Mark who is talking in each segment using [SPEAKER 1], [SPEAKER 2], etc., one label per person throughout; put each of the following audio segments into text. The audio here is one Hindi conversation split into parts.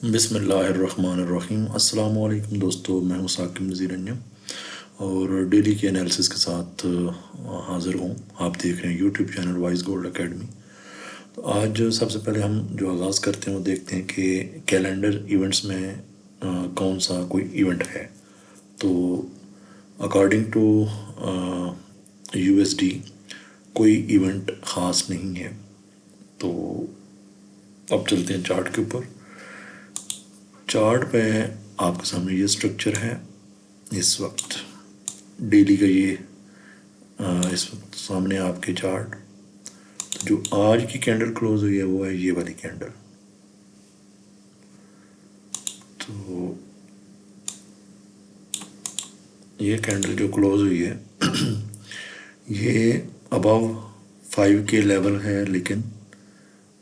[SPEAKER 1] बिस्मिल्लाहिर्रहमानिर्रहीम। अस्सलाम वालेकुम दोस्तों, मैं हूं साकिब नज़ीर अंजम और डेली के एनालिसिस के साथ हाज़िर हूं। आप देख रहे हैं YouTube channel vice gold academy. तो आज सबसे पहले हम जो आगाज़ करते हैं वो देखते हैं कि कैलेंडर इवेंट्स में कौन सा कोई इवेंट है। तो अकॉर्डिंग टू यूएसडी कोई इवेंट ख़ास नहीं है। तो अब चलते हैं चार्ट के ऊपर। चार्ट पे आपके सामने ये स्ट्रक्चर है इस वक्त, डेली का ये इस वक्त सामने आपके चार्ट। तो जो आज की कैंडल क्लोज हुई है वो है ये वाली कैंडल। तो ये कैंडल जो क्लोज हुई है ये अबव 5 के लेवल है, लेकिन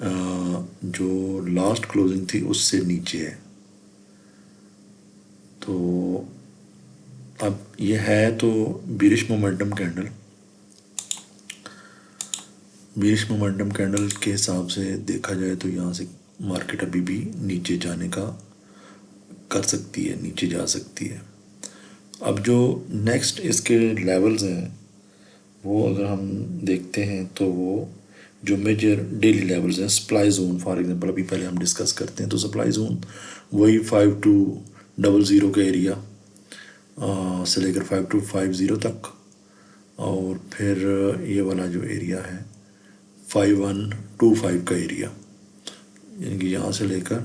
[SPEAKER 1] जो लास्ट क्लोजिंग थी उससे नीचे है। तो अब ये है तो bearish momentum candle. Bearish momentum candle के हिसाब से देखा जाए तो यहाँ से मार्केट अभी भी नीचे जाने का कर सकती है, नीचे जा सकती है। अब जो नेक्स्ट इसके लेवल्स हैं वो अगर हम देखते हैं तो वो जो मेजर डेली लेवल्स हैं, सप्लाई जोन फॉर एग्जांपल अभी पहले हम डिस्कस करते हैं। तो सप्लाई जोन वही 5200 का एरिया से लेकर 5250 तक, और फिर ये वाला जो एरिया है 5125 का एरिया, यानी कि यहाँ से लेकर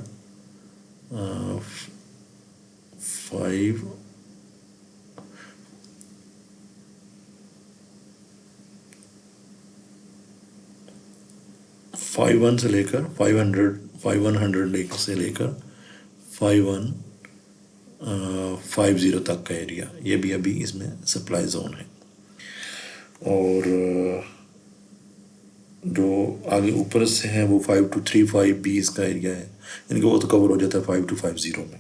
[SPEAKER 1] 51 से लेकर 5100 से लेकर 5150 तक का एरिया, ये भी अभी इसमें सप्लाई जोन है। और जो आगे ऊपर से है वो 5235 भी इसका एरिया है, यानी कि वो तो कवर हो जाता है 5250 में।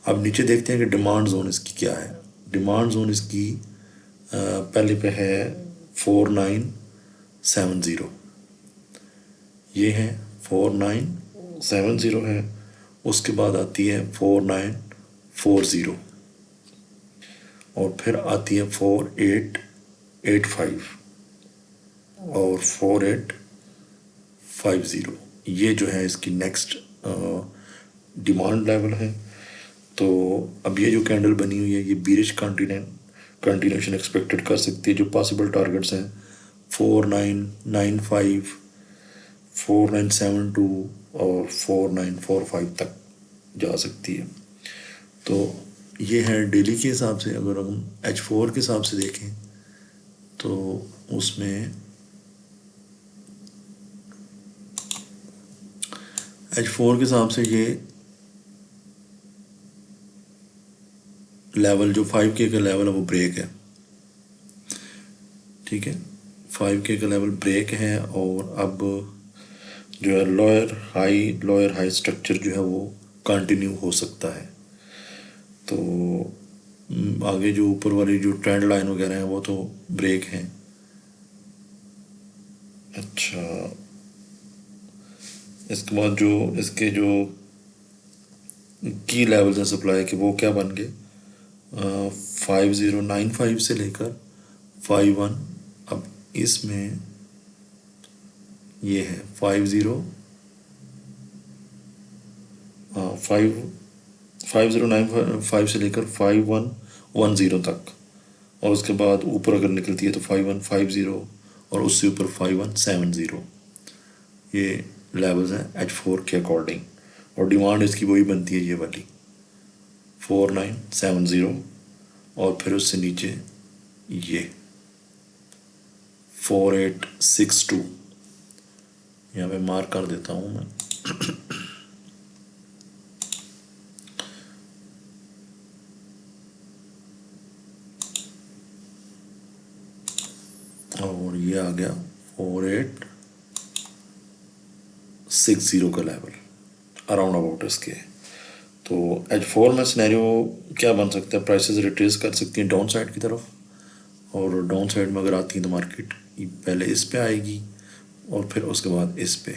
[SPEAKER 1] अब नीचे देखते हैं कि डिमांड जोन इसकी क्या है। डिमांड जोन इसकी पहले पे है 4970, ये है 4970 है। उसके बाद आती है 4940 और फिर आती है 4885 और 4850। ये जो है इसकी नेक्स्ट डिमांड लेवल है। तो अब ये जो कैंडल बनी हुई है ये बीरिश कंटिन्यूशन एक्सपेक्टेड कर सकती है। जो पॉसिबल टारगेट्स हैं 4995, 4972 और 4945 तक जा सकती है। तो ये है डेली के हिसाब से। अगर हम H4 के हिसाब से देखें तो उसमें H4 के हिसाब से ये लेवल जो 5K का लेवल है वो ब्रेक है, ठीक है। 5K का लेवल ब्रेक है और अब जो है लोअर हाई स्ट्रक्चर जो है वो कंटिन्यू हो सकता है। तो आगे जो ऊपर वाली जो ट्रेंड लाइन वगैरह है वो तो ब्रेक हैं। अच्छा, इसके बाद जो इसके जो की लेवल्स हैं सप्लाई के वो क्या बन गए, 5095 से लेकर 51। अब इसमें ये है 5095 से लेकर 5110 तक, और उसके बाद ऊपर अगर निकलती है तो 5150 और उससे ऊपर 5170। ये लेवल्स हैं H4 के अकॉर्डिंग, और डिमांड इसकी वही बनती है ये वाली 4970 और फिर उससे नीचे ये 4862। यहाँ पे मार्क कर देता हूँ मैं। और ये आ गया 4860 का लेवल अराउंड अबाउट इसके। तो H4 में सिनेरियो क्या बन सकता है, प्राइसेस रिट्रेस कर सकती हैं डाउन साइड की तरफ, और डाउन साइड में अगर आती हैं तो मार्केट पहले इस पे आएगी और फिर उसके बाद इस पे,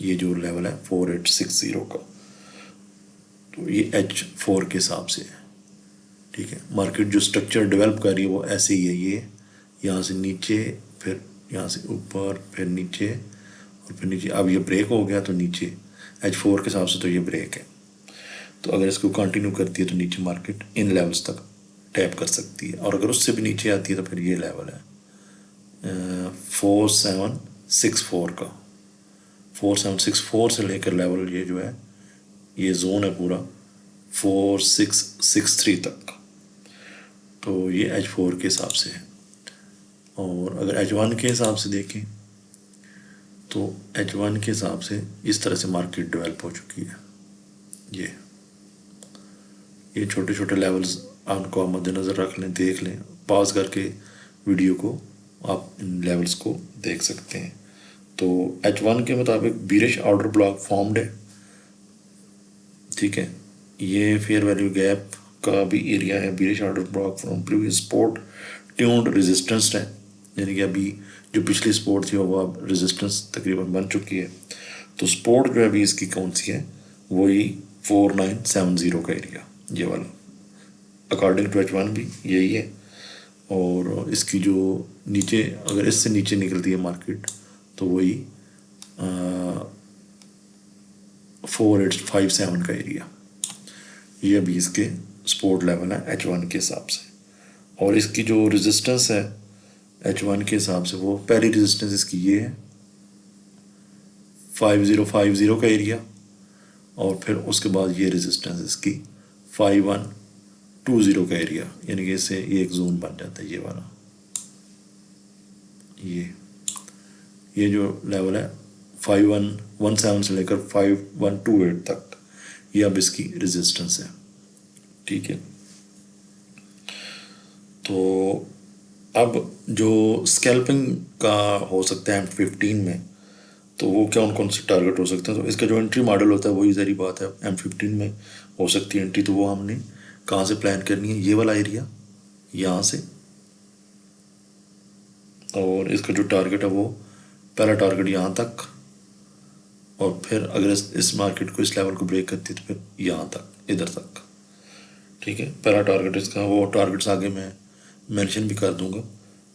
[SPEAKER 1] ये जो लेवल है 4860 का। तो ये H4 के हिसाब से है, ठीक है। मार्केट जो स्ट्रक्चर डेवलप कर रही है वो ऐसे ही है, ये यहाँ से नीचे, फिर यहाँ से ऊपर, फिर नीचे और फिर नीचे। अब ये ब्रेक हो गया तो नीचे H4 के हिसाब से तो ये ब्रेक है। तो अगर इसको कंटिन्यू करती है तो नीचे मार्केट इन लेवल्स तक टैप कर सकती है, और अगर उससे भी नीचे आती है तो फिर ये लेवल है 4764 का। 4764 से लेकर लेवल ये जो है, ये जोन है पूरा 4663 तक। तो ये H4 के हिसाब से है। और अगर H1 के हिसाब से देखें तो H1 के हिसाब से इस तरह से मार्केट डेवलप हो चुकी है। ये छोटे छोटे लेवल्स आपको मद्देनज़र रख लें, देख लें, पॉज करके वीडियो को आप इन लेवल्स को देख सकते हैं। तो H1 के मुताबिक बीरिश ऑर्डर ब्लॉक फॉर्म्ड है, ठीक है। ये फेयर वैल्यू गैप का भी एरिया है। Bearish order block from previous support tuned resistance है, यानी कि अभी जो पिछली सपोर्ट थी वो अब रेजिस्टेंस तकरीबन बन चुकी है। तो सपोर्ट जो है अभी इसकी कौन सी है, वही 4970 का एरिया, ये वाला अकॉर्डिंग टू H1 भी यही है। और इसकी जो नीचे, अगर इससे नीचे निकलती है मार्केट तो वही 4857 का एरिया, ये अभी इसके सपोर्ट लेवल है H1 के हिसाब से। और इसकी जो रेजिस्टेंस है H1 के हिसाब से, वो पहली रेजिस्टेंस इसकी ये है 5050 का एरिया, और फिर उसके बाद ये रेजिस्टेंस इसकी 5120 का एरिया, यानी कि इससे ये एक जोन बन जाता है, ये वाला। ये जो लेवल है 5117 से लेकर 5128 तक, ये अब इसकी रेजिस्टेंस है, ठीक है। तो अब जो स्कैल्पिंग का हो सकता है M15 में, तो वो कौन कौन से टारगेट हो सकते हैं। तो इसका जो एंट्री मॉडल होता है वही सारी बात है, M15 में हो सकती है एंट्री। तो वो हमने कहाँ से प्लान करनी है, ये वाला एरिया यहाँ से, और इसका जो टारगेट है वो पहला टारगेट यहाँ तक, और फिर अगर इस मार्केट को, इस लेवल को ब्रेक करती है तो फिर यहाँ तक, इधर तक, ठीक है। पहला टारगेट इसका, वो टारगेट्स आगे मैं मेंशन भी कर दूंगा,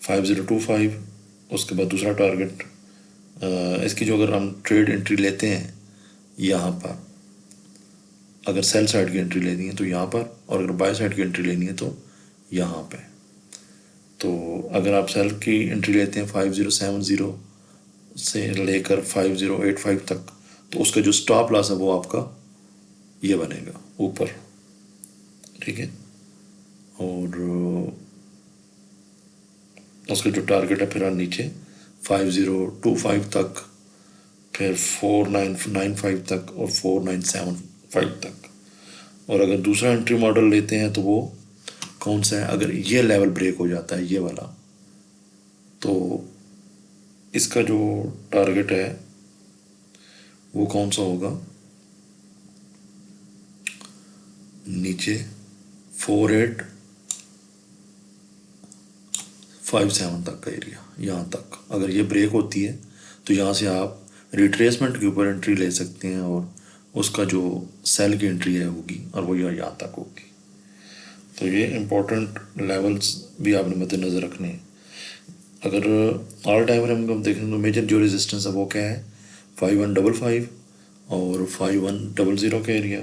[SPEAKER 1] 5025। उसके बाद दूसरा टारगेट इसकी जो अगर हम ट्रेड एंट्री लेते हैं यहाँ पर, अगर सेल साइड की एंट्री लेनी है तो यहाँ पर, और अगर बाय साइड की एंट्री लेनी है तो यहाँ पे। तो अगर आप सेल की एंट्री लेते हैं 5070 से लेकर 5085 तक, तो उसका जो स्टॉप लॉस है वो आपका ये बनेगा ऊपर, ठीक है। और उसका जो टारगेट है फिर नीचे 5025 तक, फिर 4995 तक और 4975 तक। और अगर दूसरा एंट्री मॉडल लेते हैं तो वो कौन सा है, अगर ये लेवल ब्रेक हो जाता है, ये वाला, तो इसका जो टारगेट है वो कौन सा होगा, नीचे 4857 तक का एरिया, यहाँ तक अगर ये ब्रेक होती है तो यहाँ से आप रिट्रेसमेंट के ऊपर एंट्री ले सकते हैं, और उसका जो सेल की एंट्री है होगी, और वो यहाँ तक होगी। तो ये इम्पोर्टेंट लेवल्स भी आपने मद्देनज़र रखने हैं। अगर ऑल टाइम फ्रेम को हम देखें तो मेजर जो रेजिस्टेंस है वो क्या है, 5155 और 5100 का एरिया,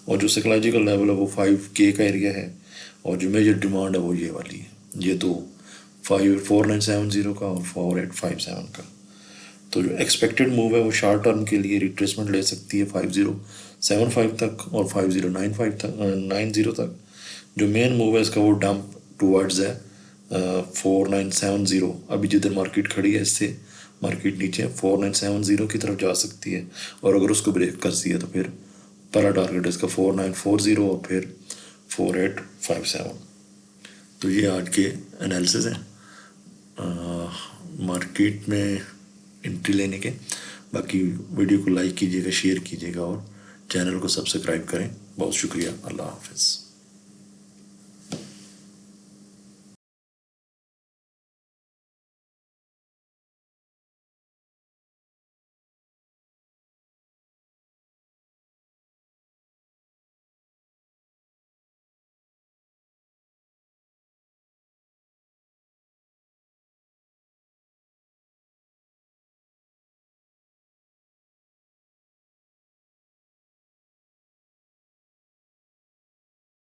[SPEAKER 1] और जो साइकोलॉजिकल लेवल है वो 5K का एरिया है, और जो मेजर डिमांड है वो ये वाली है, ये दो 4970 का और 4857 का। तो जो एक्सपेक्टेड मूव है वो शॉर्ट टर्म के लिए रिट्रेसमेंट ले सकती है 5075 तक और 5095 तक 90 तक। जो मेन मूव है इसका वो डंप टूवर्ड्स है 4970। अभी जिधर मार्केट खड़ी है इससे मार्केट नीचे 4970 की तरफ जा सकती है, और अगर उसको ब्रेक करती है तो फिर पहला टारगेट इसका 4940 और फिर 4857। तो ये आज के एनालिसिस हैं मार्केट में एंट्री लेने के। बाकी वीडियो को लाइक कीजिएगा, शेयर कीजिएगा और चैनल को सब्सक्राइब करें। बहुत शुक्रिया। अल्लाह हाफिज़।